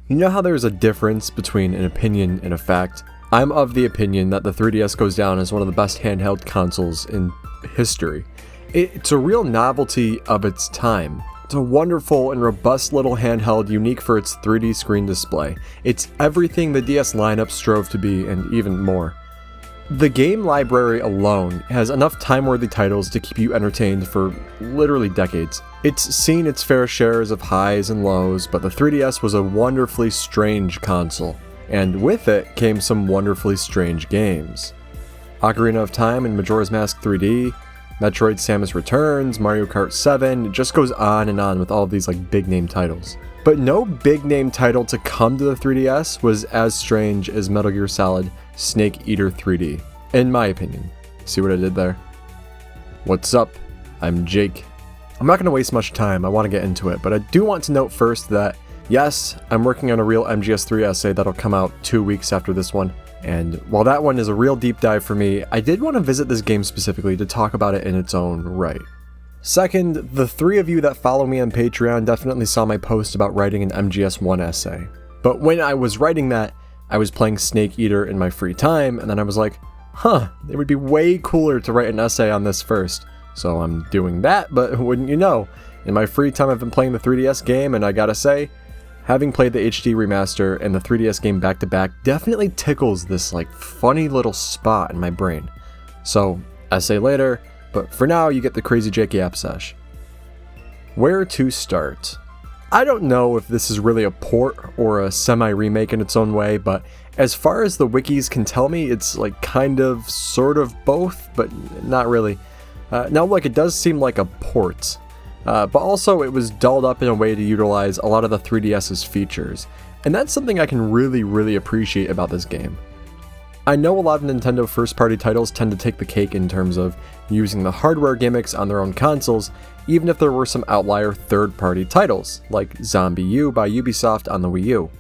You know how there's a difference between an opinion and a fact? I'm of the opinion that the 3DS goes down as one of the best handheld consoles in history. It's a real novelty of its time. It's a wonderful and robust little handheld unique for its 3D screen display. It's everything the DS lineup strove to be and even more. The game library alone has enough time-worthy titles to keep you entertained for literally decades. It's seen its fair shares of highs and lows, but the 3DS was a wonderfully strange console, and with it came some wonderfully strange games. Ocarina of Time and Majora's Mask 3D, Metroid Samus Returns, Mario Kart 7, it just goes on and on with all of these big name titles. But no big name title to come to the 3DS was as strange as Metal Gear Solid Snake Eater 3D, in my opinion. See what I did there? What's up? I'm Jake. I'm not going to waste much time, I want to get into it, but I do want to note first that, yes, I'm working on a real MGS3 essay that'll come out 2 weeks after this one, and while that one is a real deep dive for me, I did want to visit this game specifically to talk about it in its own right. Second, the three of you that follow me on Patreon definitely saw my post about writing an MGS1 essay. But when I was writing that, I was playing Snake Eater in my free time, and then I was like, it would be way cooler to write an essay on this first. So I'm doing that, but wouldn't you know, in my free time I've been playing the 3DS game, and I gotta say, having played the HD remaster and the 3DS game back to back definitely tickles this funny little spot in my brain. So, essay later, but for now you get the Crazy Jake Yap Sesh. Where to start? I don't know if this is really a port or a semi-remake in its own way, but as far as the wikis can tell me, it's kind of, sort of both, but not really. Now it does seem like a port, but also it was dolled up in a way to utilize a lot of the 3DS's features, and that's something I can really appreciate about this game. I know a lot of Nintendo first-party titles tend to take the cake in terms of using the hardware gimmicks on their own consoles, even if there were some outlier third-party titles, like Zombie U by Ubisoft on the Wii U.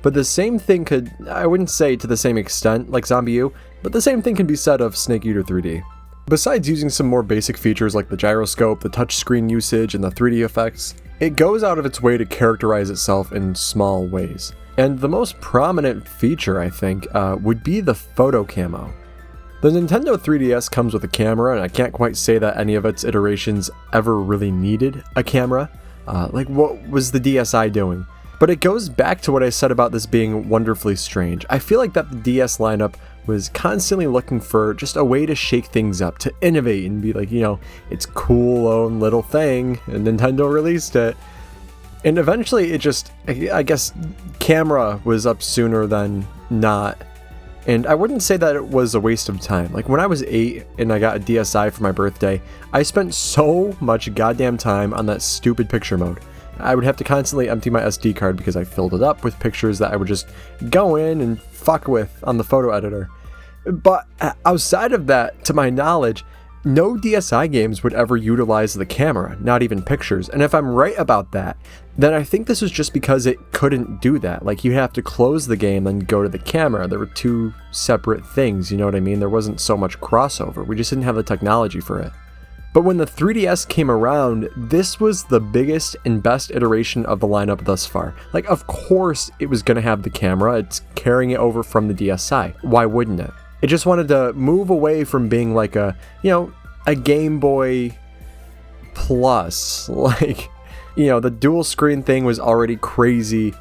But the same thing could, I wouldn't say to the same extent like Zombie U, but the same thing can be said of Snake Eater 3D. Besides using some more basic features like the gyroscope, the touchscreen usage, and the 3D effects, it goes out of its way to characterize itself in small ways. And the most prominent feature, I think, would be the photo camo. The Nintendo 3DS comes with a camera, and I can't quite say that any of its iterations ever really needed a camera. What was the DSi doing? But it goes back to what I said about this being wonderfully strange. I feel like that the DS lineup was constantly looking for just a way to shake things up, to innovate and be it's cool own little thing, and Nintendo released it. And eventually it just, I guess, camera was up sooner than not. And I wouldn't say that it was a waste of time. When I was 8 and I got a DSi for my birthday, I spent so much goddamn time on that stupid picture mode. I would have to constantly empty my SD card because I filled it up with pictures that I would just go in and fuck with on the photo editor. But outside of that, to my knowledge, no DSi games would ever utilize the camera, not even pictures. And if I'm right about that, then I think this was just because it couldn't do that. You have to close the game and go to the camera. There were two separate things, you know what I mean? There wasn't so much crossover. We just didn't have the technology for it. But when the 3DS came around, this was the biggest and best iteration of the lineup thus far. Of course it was going to have the camera. It's carrying it over from the DSi. Why wouldn't it? It just wanted to move away from being a Game Boy Plus. The dual screen thing was already crazy,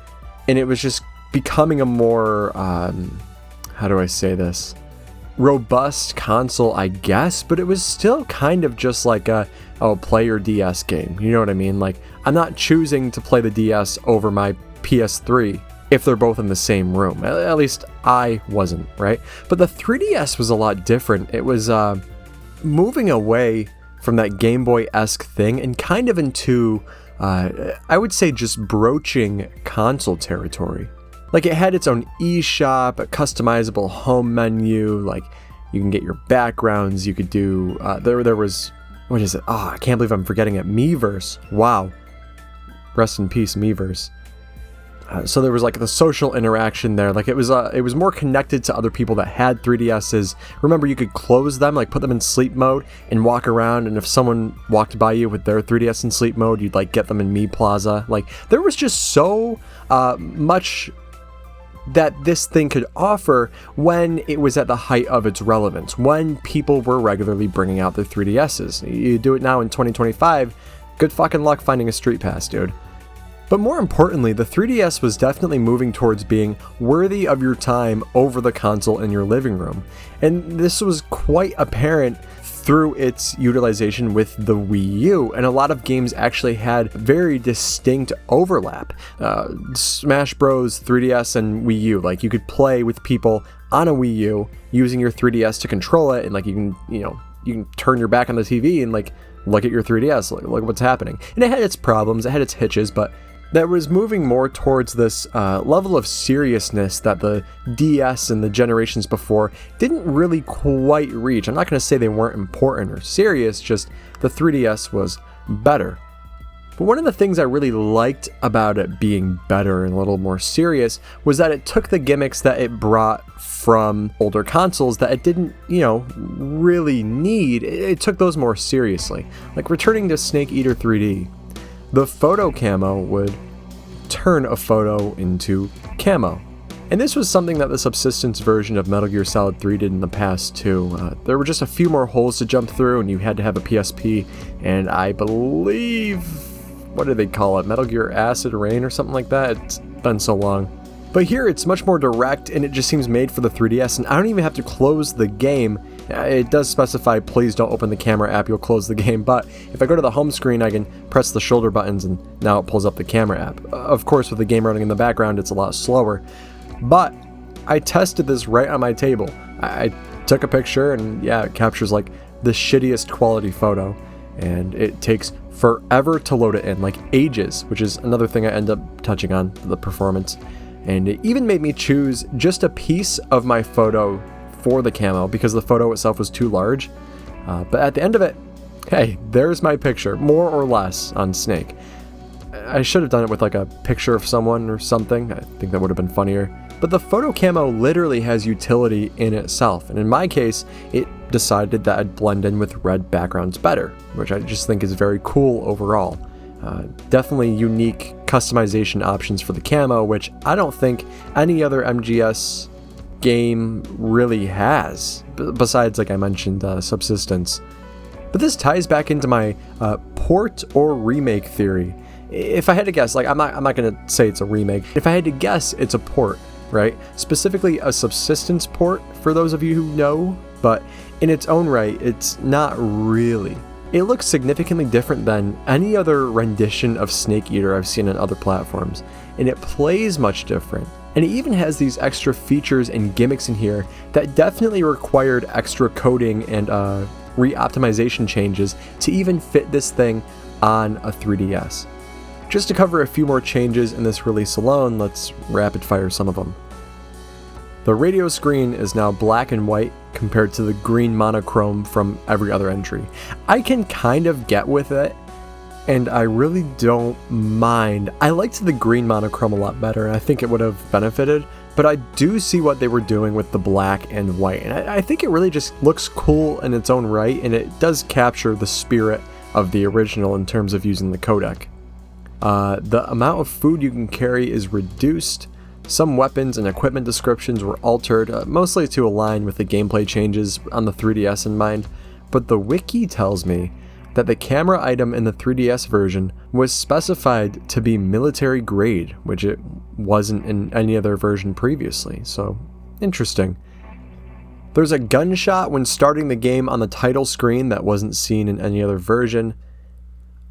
and it was just becoming a more, how do I say this? Robust console, I guess, but it was still kind of just play your DS game. You know what I mean? I'm not choosing to play the DS over my PS3 if they're both in the same room. At least I wasn't, right? But the 3DS was a lot different. It was moving away from that Game Boy-esque thing and kind of into, I would say, just broaching console territory. It had its own eShop, a customizable home menu, you can get your backgrounds, you could do, there was, what is it? I can't believe I'm forgetting it, Miiverse. Wow. Rest in peace, Miiverse. So there was like the social interaction there. Like it was more connected to other people that had 3DSs. Remember, you could close them, like put them in sleep mode and walk around. And if someone walked by you with their 3DS in sleep mode, you'd like get them in Me Plaza. Like there was just so much that this thing could offer when it was at the height of its relevance, when people were regularly bringing out their 3DSs. You do it now in 2025, good fucking luck finding a street pass, dude. But more importantly, the 3DS was definitely moving towards being worthy of your time over the console in your living room. And this was quite apparent through its utilization with the Wii U, and a lot of games actually had very distinct overlap. Smash Bros, 3DS, and Wii U, like you could play with people on a Wii U using your 3DS to control it, and like you can turn your back on the TV and like look at your 3DS, look what's happening. And it had its problems, it had its hitches, but that was moving more towards this level of seriousness that the DS and the generations before didn't really quite reach. I'm not going to say they weren't important or serious, just the 3DS was better. But one of the things I really liked about it being better and a little more serious was that it took the gimmicks that it brought from older consoles that it didn't, really need. It took those more seriously. Like returning to Snake Eater 3D. The photo camo would turn a photo into camo. And this was something that the subsistence version of Metal Gear Solid 3 did in the past too. There were just a few more holes to jump through and you had to have a PSP, and I believe, what do they call it? Metal Gear Acid Rain or something like that? It's been so long. But here it's much more direct and it just seems made for the 3DS, and I don't even have to close the game. It does specify, please don't open the camera app, you'll close the game, but if I go to the home screen, I can press the shoulder buttons and now it pulls up the camera app. Of course, with the game running in the background, it's a lot slower, but I tested this right on my table. I took a picture and yeah, it captures like the shittiest quality photo, and it takes forever to load it in, like ages, which is another thing I end up touching on, the performance. And it even made me choose just a piece of my photo for the camo because the photo itself was too large. But at the end of it, hey, there's my picture, more or less, on Snake. I should have done it with like a picture of someone or something. I think that would have been funnier. But the photo camo literally has utility in itself. And in my case, it decided that I'd blend in with red backgrounds better, which I just think is very cool overall. Definitely unique customization options for the camo, which I don't think any other MGS game really has, besides, like I mentioned, Subsistence. But this ties back into my port or remake theory. If I had to guess, like I'm not gonna say it's a remake. If I had to guess, it's a port, right? Specifically a Subsistence port, for those of you who know, but in its own right, it's not really. It looks significantly different than any other rendition of Snake Eater I've seen on other platforms, and it plays much different. And it even has these extra features and gimmicks in here that definitely required extra coding and re-optimization changes to even fit this thing on a 3DS. Just to cover a few more changes in this release alone, let's rapid fire some of them. The radio screen is now black and white compared to the green monochrome from every other entry. I can kind of get with it, and I really don't mind. I liked the green monochrome a lot better, and I think it would have benefited, but I do see what they were doing with the black and white, and I think it really just looks cool in its own right, and it does capture the spirit of the original in terms of using the codec. The amount of food you can carry is reduced. Some weapons and equipment descriptions were altered, mostly to align with the gameplay changes on the 3DS in mind, but the wiki tells me that the camera item in the 3DS version was specified to be military grade, which it wasn't in any other version previously, so interesting. There's a gunshot when starting the game on the title screen that wasn't seen in any other version.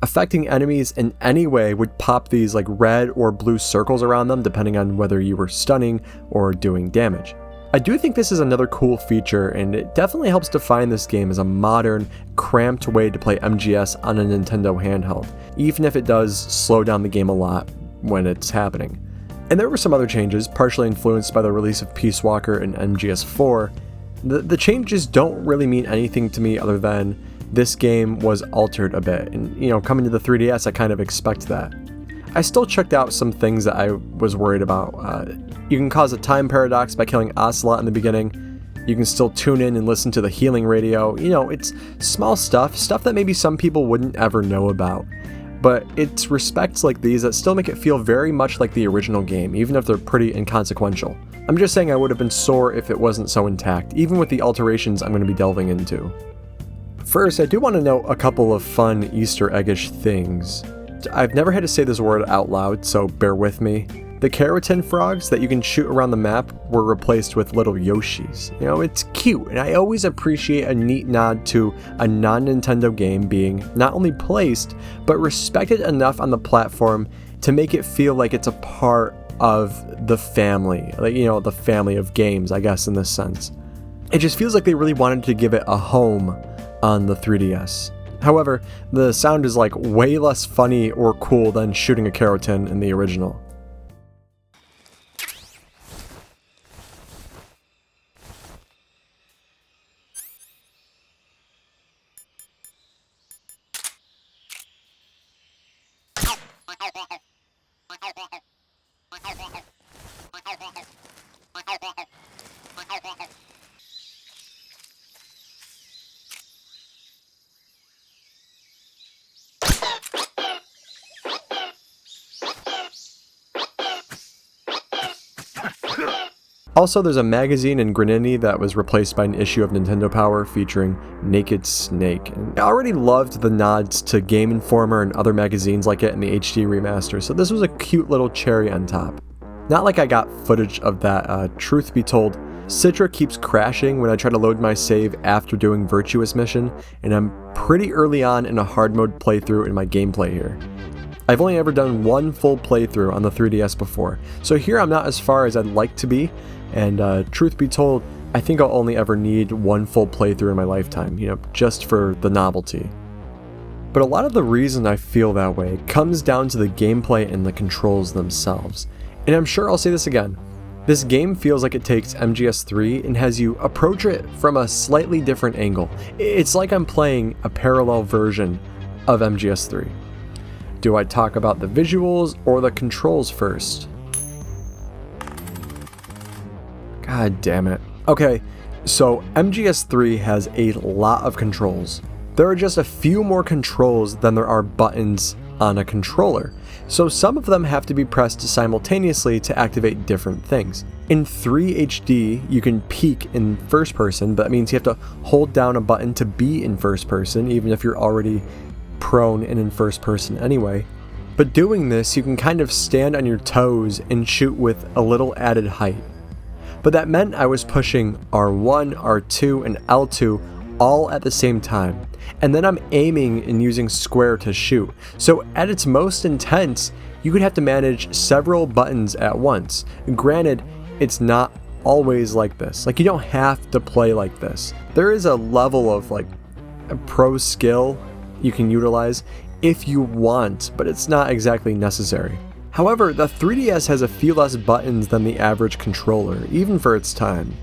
Affecting enemies in any way would pop these like red or blue circles around them depending on whether you were stunning or doing damage. I do think this is another cool feature, and it definitely helps define this game as a modern, cramped way to play MGS on a Nintendo handheld, even if it does slow down the game a lot when it's happening. And there were some other changes, partially influenced by the release of Peace Walker and MGS4. The changes don't really mean anything to me other than this game was altered a bit, and coming to the 3DS I kind of expect that. I still checked out some things that I was worried about. You can cause a time paradox by killing Ocelot in the beginning. You can still tune in and listen to the healing radio. It's small stuff that maybe some people wouldn't ever know about. But it's respects like these that still make it feel very much like the original game, even if they're pretty inconsequential. I'm just saying I would have been sore if it wasn't so intact, even with the alterations I'm going to be delving into. First, I do want to note a couple of fun Easter eggish things. I've never had to say this word out loud, so bear with me. The keratin frogs that you can shoot around the map were replaced with little Yoshis. It's cute, and I always appreciate a neat nod to a non-Nintendo game being not only placed, but respected enough on the platform to make it feel like it's a part of the family. The family of games, I guess, in this sense. It just feels like they really wanted to give it a home on the 3DS. However, the sound is way less funny or cool than shooting a keratin in the original. Also, there's a magazine in Granini that was replaced by an issue of Nintendo Power featuring Naked Snake. And I already loved the nods to Game Informer and other magazines like it in the HD remaster, so this was a cute little cherry on top. Not like I got footage of that, truth be told, Citra keeps crashing when I try to load my save after doing Virtuous Mission, and I'm pretty early on in a hard mode playthrough in my gameplay here. I've only ever done one full playthrough on the 3DS before, so here I'm not as far as I'd like to be, and truth be told, I think I'll only ever need one full playthrough in my lifetime, just for the novelty. But a lot of the reason I feel that way comes down to the gameplay and the controls themselves. And I'm sure I'll say this again, this game feels like it takes MGS3 and has you approach it from a slightly different angle. It's like I'm playing a parallel version of MGS3. Do I talk about the visuals or the controls first? God damn it. Okay, so MGS3 has a lot of controls. There are just a few more controls than there are buttons on a controller, so some of them have to be pressed simultaneously to activate different things. In 3HD, you can peek in first person, but that means you have to hold down a button to be in first person, even if you're already prone and in first person anyway. But doing this, you can kind of stand on your toes and shoot with a little added height. But that meant I was pushing R1, R2, and L2 all at the same time. And then I'm aiming and using square to shoot. So at its most intense, you could have to manage several buttons at once. Granted, it's not always like this. You don't have to play like this. There is a level of a pro skill you can utilize if you want, but it's not exactly necessary. However, the 3DS has a few less buttons than the average controller, even for its time.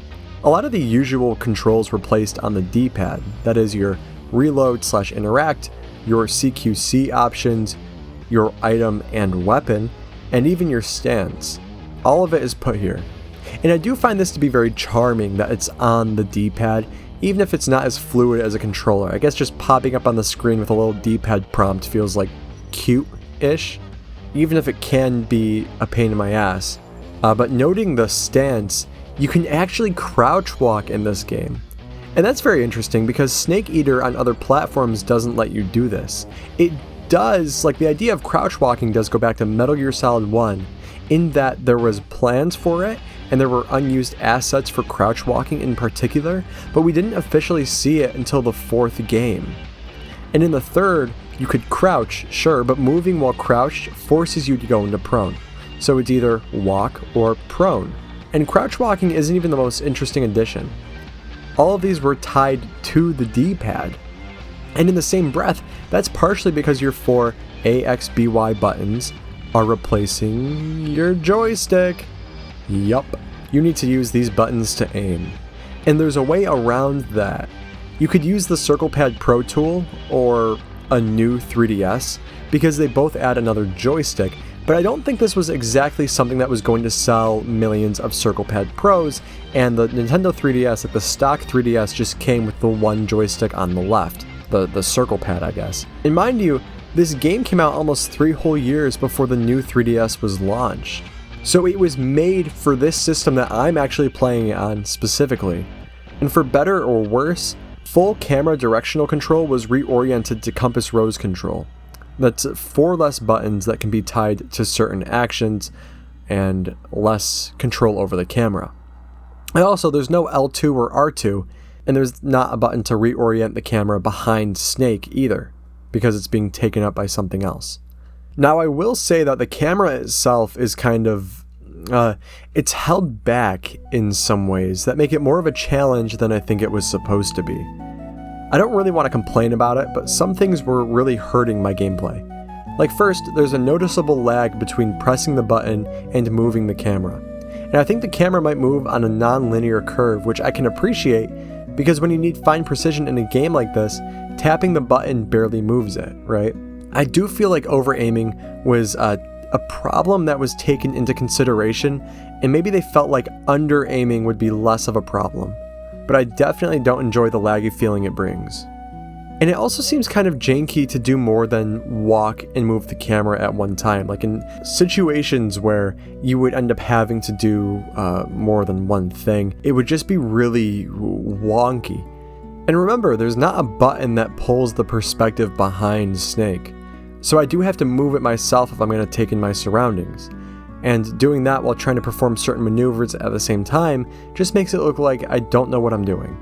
A lot of the usual controls were placed on the D-pad, that is your reload/interact, your CQC options, your item and weapon, and even your stance. All of it is put here. And I do find this to be very charming that it's on the D-pad, even if it's not as fluid as a controller. I guess just popping up on the screen with a little D-pad prompt feels cute-ish, even if it can be a pain in my ass. But noting the stance, you can actually crouch walk in this game. And that's very interesting because Snake Eater on other platforms doesn't let you do this. It does, the idea of crouch walking does go back to Metal Gear Solid 1, in that there was plans for it, and there were unused assets for crouch walking in particular, but we didn't officially see it until the 4th game. And in the 3rd, you could crouch, sure, but moving while crouched forces you to go into prone. So it's either walk or prone. And crouch walking isn't even the most interesting addition. All of these were tied to the D-pad. And in the same breath, that's partially because your 4 A, X, B, Y buttons are replacing your joystick. Yup, you need to use these buttons to aim. And there's a way around that. You could use the Circle Pad Pro tool or a new 3DS because they both add another joystick, but I don't think this was exactly something that was going to sell millions of Circle Pad Pros, and the Nintendo 3DS, like the stock 3DS, just came with the one joystick on the left, the Circle Pad, I guess. And mind you, this game came out almost 3 whole years before the new 3DS was launched. So it was made for this system that I'm actually playing it on specifically. And for better or worse, full camera directional control was reoriented to compass rose control. That's 4 less buttons that can be tied to certain actions and less control over the camera. And also, there's no L2 or R2, and there's not a button to reorient the camera behind Snake either, because it's being taken up by something else. Now, I will say that the camera itself is kind of, it's held back in some ways that make it more of a challenge than I think it was supposed to be. I don't really want to complain about it, but some things were really hurting my gameplay. Like first, there's a noticeable lag between pressing the button and moving the camera. And I think the camera might move on a non-linear curve, which I can appreciate, because when you need fine precision in a game like this, tapping the button barely moves it, right? I do feel like over-aiming was a problem that was taken into consideration, and maybe they felt like under-aiming would be less of a problem. But I definitely don't enjoy the laggy feeling it brings. And it also seems kind of janky to do more than walk and move the camera at one time. Like in situations where you would end up having to do more than one thing, it would just be really wonky. And remember, there's not a button that pulls the perspective behind Snake. So I do have to move it myself if I'm going to take in my surroundings. And doing that while trying to perform certain maneuvers at the same time just makes it look like I don't know what I'm doing.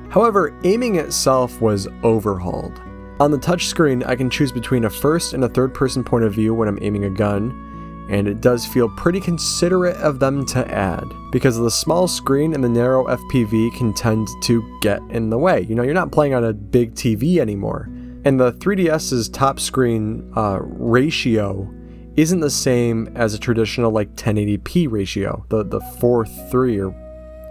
However, aiming itself was overhauled. On the touchscreen, I can choose between a first and a third person point of view when I'm aiming a gun, and it does feel pretty considerate of them to add, because the small screen and the narrow FPV can tend to get in the way. You know, you're not playing on a big TV anymore. And the 3DS's top screen ratio isn't the same as a traditional like 1080p ratio, the 4:3, or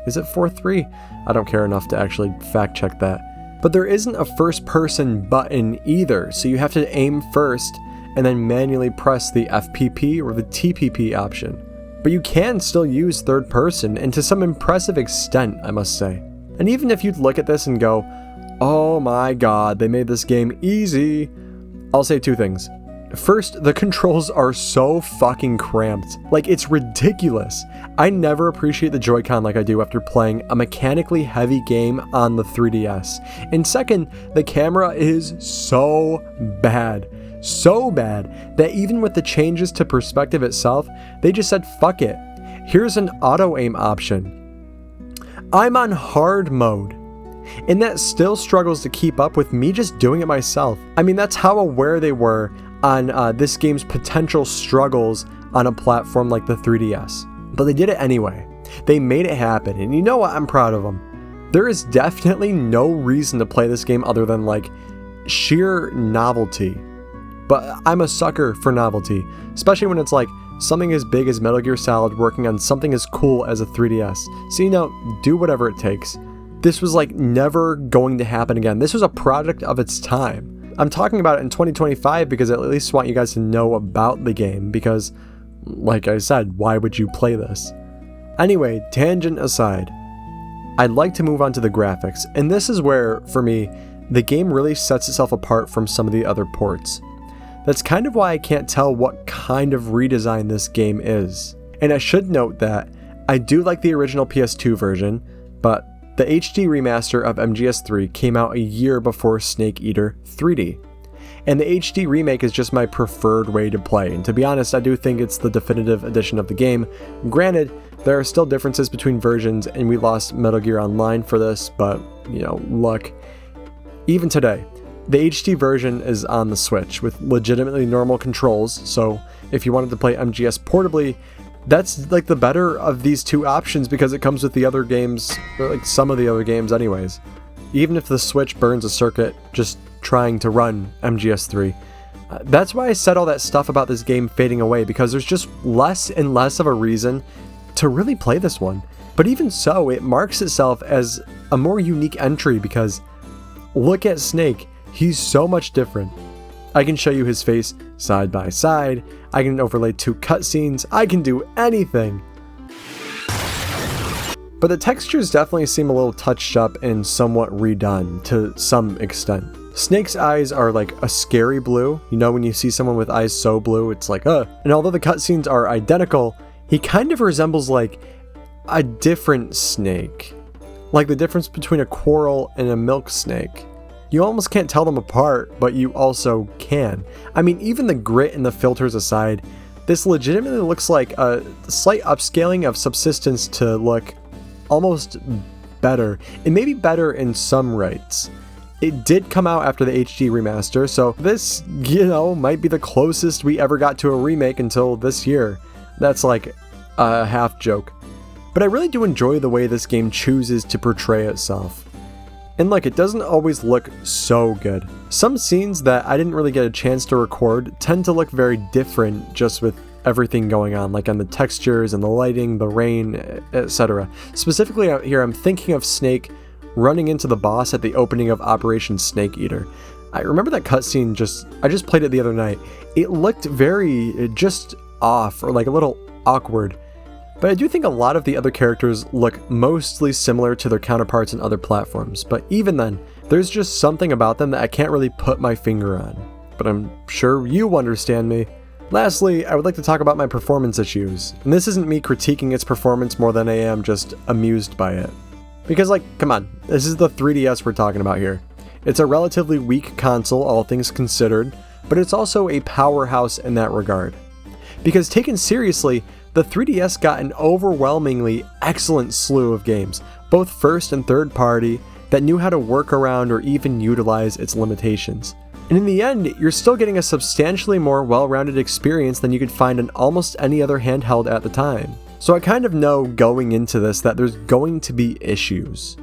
is it 4:3? I don't care enough to actually fact check that. But there isn't a first person button either, so you have to aim first and then manually press the FPP or the TPP option. But you can still use third person, and to some impressive extent, I must say. And even if you'd look at this and go, oh my god, they made this game easy, I'll say 2 things. First, the controls are so fucking cramped. Like, it's ridiculous. I never appreciate the Joy-Con like I do after playing a mechanically heavy game on the 3DS. And second, the camera is so bad. So bad that even with the changes to perspective itself, they just said, fuck it. Here's an auto-aim option. I'm on hard mode. And that still struggles to keep up with me just doing it myself. I mean, that's how aware they were on this game's potential struggles on a platform like the 3DS. But they did it anyway. They made it happen, and you know what? I'm proud of them. There is definitely no reason to play this game other than like sheer novelty. But I'm a sucker for novelty, especially when it's like something as big as Metal Gear Solid working on something as cool as a 3DS. So, you know, do whatever it takes. This was like never going to happen again. This was a product of its time. I'm talking about it in 2025 because I at least want you guys to know about the game, because, like I said, why would you play this? Anyway, tangent aside, I'd like to move on to the graphics, and this is where, for me, the game really sets itself apart from some of the other ports. That's kind of why I can't tell what kind of redesign this game is. And I should note that I do like the original PS2 version, but the HD remaster of MGS3 came out a year before Snake Eater 3D. And the HD remake is just my preferred way to play, and to be honest, I do think it's the definitive edition of the game. Granted, there are still differences between versions, and we lost Metal Gear Online for this, but, you know, look. Even today, the HD version is on the Switch with legitimately normal controls, so if you wanted to play MGS portably, that's like the better of these 2 options because it comes with the other games, or like some of the other games anyways. Even if the Switch burns a circuit just trying to run MGS3. That's why I said all that stuff about this game fading away, because there's just less and less of a reason to really play this one. But even so, it marks itself as a more unique entry because look at Snake. He's so much different. I can show you his face side by side, I can overlay 2 cutscenes, I can do anything. But the textures definitely seem a little touched up and somewhat redone to some extent. Snake's eyes are like a scary blue. You know when you see someone with eyes so blue, it's like, ugh. And although the cutscenes are identical, he kind of resembles like a different snake. Like the difference between a coral and a milk snake. You almost can't tell them apart, but you also can. I mean, even the grit and the filters aside, this legitimately looks like a slight upscaling of Subsistence to look almost better, and maybe better in some rights. It did come out after the HD remaster, so this, you know, might be the closest we ever got to a remake until this year. That's like a half joke. But I really do enjoy the way this game chooses to portray itself. And look, it doesn't always look so good. Some scenes that I didn't really get a chance to record tend to look very different just with everything going on, like on the textures and the lighting, the rain, etc. Specifically out here, I'm thinking of Snake running into the boss at the opening of Operation Snake Eater. I remember that cutscene I just played it the other night. It looked very just off, or like a little awkward. But I do think a lot of the other characters look mostly similar to their counterparts in other platforms, but even then, there's just something about them that I can't really put my finger on. But I'm sure you understand me. Lastly, I would like to talk about my performance issues, and this isn't me critiquing its performance more than I am just amused by it. Because like, come on, this is the 3DS we're talking about here. It's a relatively weak console, all things considered, but it's also a powerhouse in that regard. Because taken seriously, the 3DS got an overwhelmingly excellent slew of games, both first and third party, that knew how to work around or even utilize its limitations. And in the end, you're still getting a substantially more well-rounded experience than you could find in almost any other handheld at the time. So I kind of know going into this that there's going to be issues.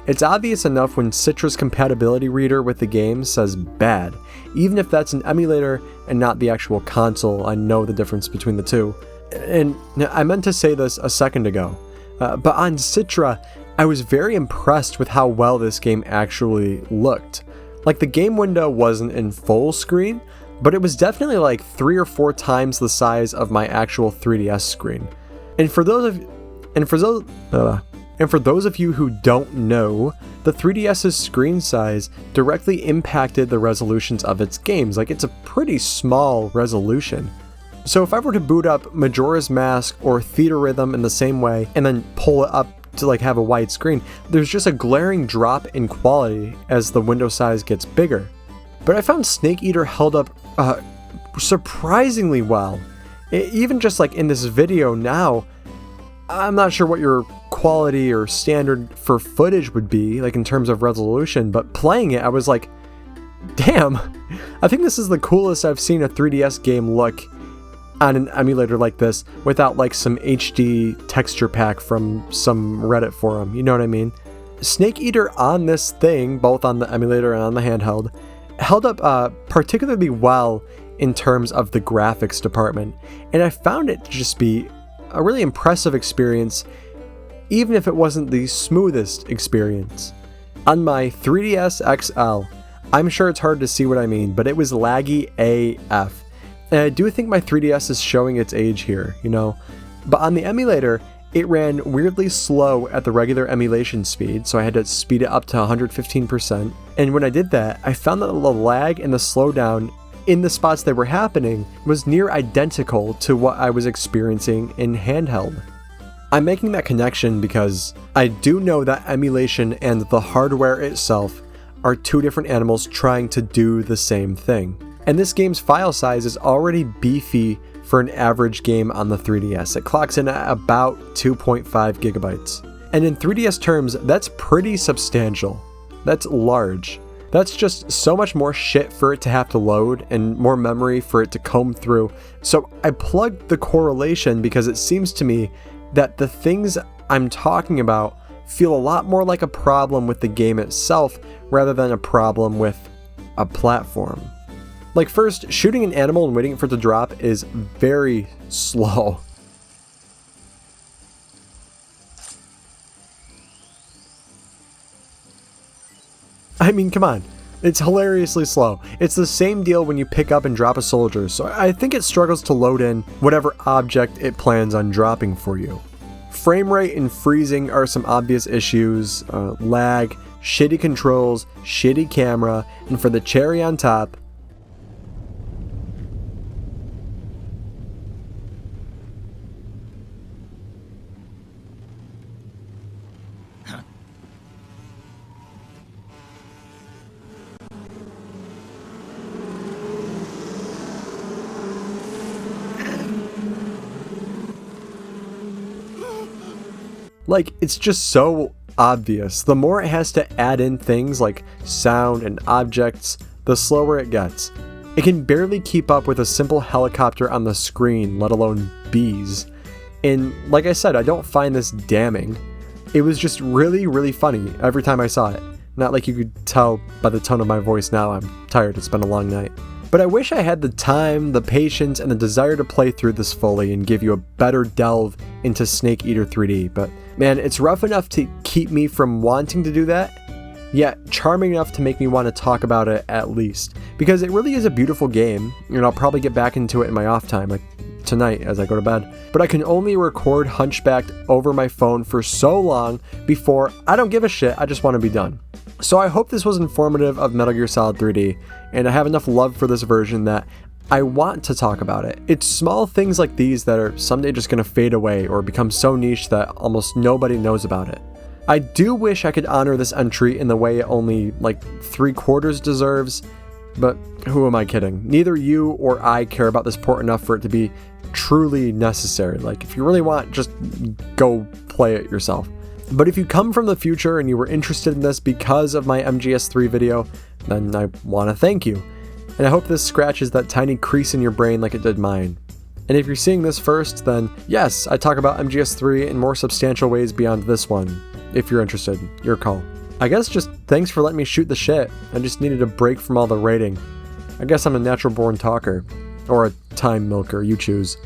It's obvious enough when Citra's compatibility reader with the game says bad, even if that's an emulator and not the actual console. I know the difference between the two. And I meant to say this a second ago, but on Citra, I was very impressed with how well this game actually looked. Like the game window wasn't in full screen, but it was definitely like 3 or 4 times the size of my actual 3DS screen. And for those of you who don't know, the 3DS's screen size directly impacted the resolutions of its games. Like it's a pretty small resolution. So if I were to boot up Majora's Mask or Theater Rhythm in the same way and then pull it up to like have a wide screen, there's just a glaring drop in quality as the window size gets bigger. But I found Snake Eater held up surprisingly well. Even just like in this video now, I'm not sure what your quality or standard for footage would be, like in terms of resolution, but playing it, I was like, damn, I think this is the coolest I've seen a 3DS game look on an emulator like this without like some HD texture pack from some Reddit forum, you know what I mean? Snake Eater on this thing, both on the emulator and on the handheld, held up particularly well in terms of the graphics department, and I found it to just be a really impressive experience, even if it wasn't the smoothest experience. On my 3DS XL, I'm sure it's hard to see what I mean, but it was laggy AF. And I do think my 3DS is showing its age here, you know, but on the emulator, it ran weirdly slow at the regular emulation speed, so I had to speed it up to 115%, and when I did that, I found that the lag and the slowdown in the spots they were happening was near identical to what I was experiencing in handheld. I'm making that connection because I do know that emulation and the hardware itself are two different animals trying to do the same thing. And this game's file size is already beefy for an average game on the 3DS. It clocks in at about 2.5 gigabytes. And in 3DS terms, that's pretty substantial. That's large. That's just so much more shit for it to have to load and more memory for it to comb through. So I plugged the correlation because it seems to me that the things I'm talking about feel a lot more like a problem with the game itself rather than a problem with a platform. Like first, shooting an animal and waiting for it to drop is very slow. I mean, come on. It's hilariously slow. It's the same deal when you pick up and drop a soldier, so I think it struggles to load in whatever object it plans on dropping for you. Frame rate and freezing are some obvious issues, lag, shitty controls, shitty camera, and for the cherry on top, like, it's just so obvious. The more it has to add in things like sound and objects, the slower it gets. It can barely keep up with a simple helicopter on the screen, let alone bees. And like I said, I don't find this damning. It was just really, really funny every time I saw it. Not like you could tell by the tone of my voice now I'm tired, it's been a long night. But I wish I had the time, the patience, and the desire to play through this fully and give you a better delve into Snake Eater 3D, but man, it's rough enough to keep me from wanting to do that, yet charming enough to make me want to talk about it at least. Because it really is a beautiful game, and I'll probably get back into it in my off time, like tonight as I go to bed. But I can only record hunchbacked over my phone for so long before I don't give a shit, I just want to be done. So I hope this was informative of Metal Gear Solid 3D, and I have enough love for this version that I want to talk about it. It's small things like these that are someday just going to fade away or become so niche that almost nobody knows about it. I do wish I could honor this entry in the way it only like 3/4 deserves, but who am I kidding? Neither you or I care about this port enough for it to be truly necessary. Like, if you really want, just go play it yourself. But if you come from the future and you were interested in this because of my MGS3 video, then I want to thank you. And I hope this scratches that tiny crease in your brain like it did mine. And if you're seeing this first, then yes, I talk about MGS3 in more substantial ways beyond this one. If you're interested, your call. I guess just thanks for letting me shoot the shit. I just needed a break from all the writing. I guess I'm a natural born talker. Or a time milker, you choose.